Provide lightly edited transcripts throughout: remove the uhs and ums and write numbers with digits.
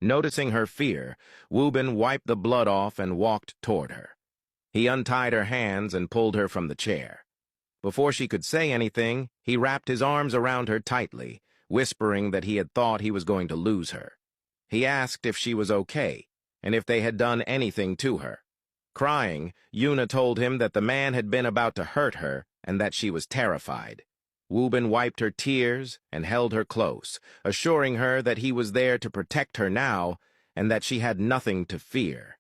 Noticing her fear, Wobin wiped the blood off and walked toward her. He untied her hands and pulled her from the chair. Before she could say anything, he wrapped his arms around her tightly, whispering that he had thought he was going to lose her. He asked if she was okay, and if they had done anything to her. Crying, Yunna told him that the man had been about to hurt her and that she was terrified. Wobin wiped her tears and held her close, assuring her that he was there to protect her now and that she had nothing to fear.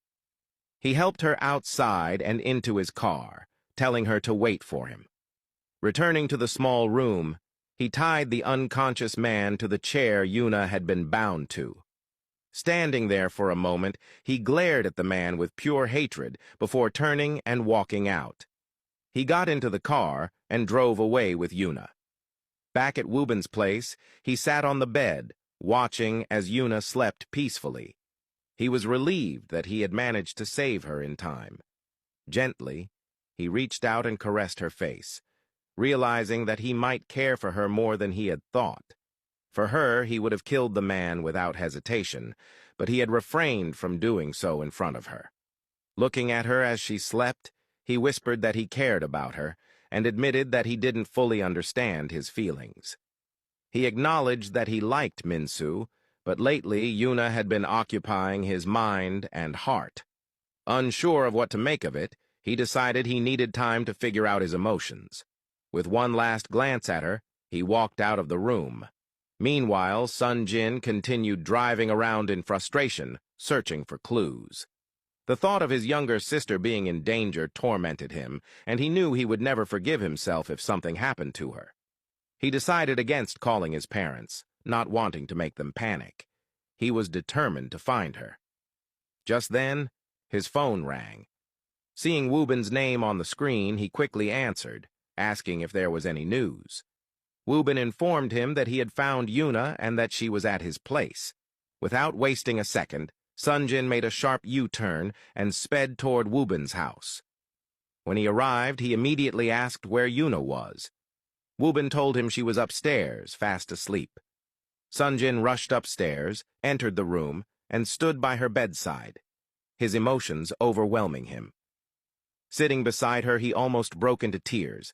He helped her outside and into his car, telling her to wait for him. Returning to the small room, he tied the unconscious man to the chair Yunna had been bound to. Standing there for a moment, he glared at the man with pure hatred before turning and walking out. He got into the car and drove away with Yunna. Back at Wobin's place, he sat on the bed, watching as Yunna slept peacefully. He was relieved that he had managed to save her in time. Gently, he reached out and caressed her face, realizing that he might care for her more than he had thought. For her, he would have killed the man without hesitation, but he had refrained from doing so in front of her. Looking at her as she slept, he whispered that he cared about her, and admitted that he didn't fully understand his feelings. He acknowledged that he liked Minsu, but lately Yunna had been occupying his mind and heart. Unsure of what to make of it, he decided he needed time to figure out his emotions. With one last glance at her, he walked out of the room. Meanwhile, Sun Jin continued driving around in frustration, searching for clues. The thought of his younger sister being in danger tormented him, and he knew he would never forgive himself if something happened to her. He decided against calling his parents, not wanting to make them panic. He was determined to find her. Just then, his phone rang. Seeing Wobin's name on the screen, he quickly answered, asking if there was any news. Wobin informed him that he had found Yunna and that she was at his place. Without wasting a second, Sun Jin made a sharp U-turn and sped toward Wobin's house. When he arrived, he immediately asked where Yunna was. Wobin told him she was upstairs, fast asleep. Sun Jin rushed upstairs, entered the room, and stood by her bedside, his emotions overwhelming him. Sitting beside her, he almost broke into tears,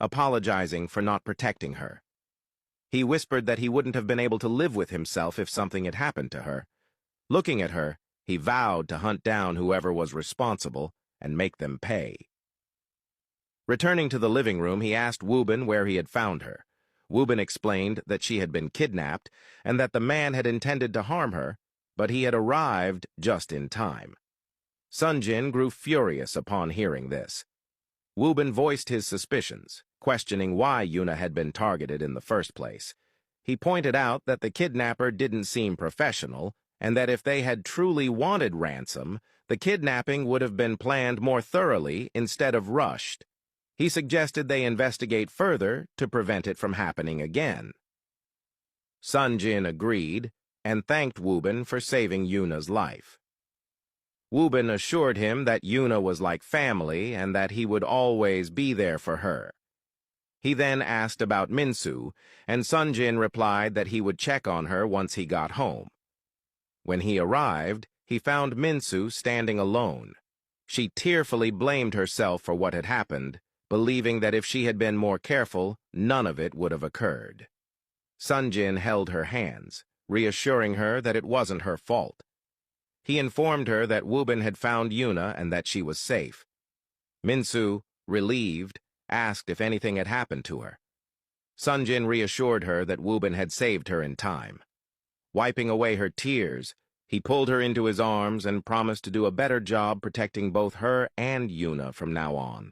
apologizing for not protecting her. He whispered that he wouldn't have been able to live with himself if something had happened to her. Looking at her, he vowed to hunt down whoever was responsible and make them pay. Returning to the living room, he asked Wobin where he had found her. Wobin explained that she had been kidnapped and that the man had intended to harm her, but he had arrived just in time. Sun Jin grew furious upon hearing this. Wobin voiced his suspicions, questioning why Yunna had been targeted in the first place. He pointed out that the kidnapper didn't seem professional, and that if they had truly wanted ransom, the kidnapping would have been planned more thoroughly instead of rushed. He suggested they investigate further to prevent it from happening again. Sun Jin agreed and thanked Wobin for saving Yunna's life. Wobin assured him that Yunna was like family and that he would always be there for her. He then asked about Minsu, and Sun Jin replied that he would check on her once he got home. When he arrived, he found Minsu standing alone. She tearfully blamed herself for what had happened, believing that if she had been more careful, none of it would have occurred. Sun Jin held her hands, reassuring her that it wasn't her fault. He informed her that Wobin had found Yunna and that she was safe. Minsu, relieved, asked if anything had happened to her. Sun Jin reassured her that Wobin had saved her in time. Wiping away her tears, he pulled her into his arms and promised to do a better job protecting both her and Yunna from now on.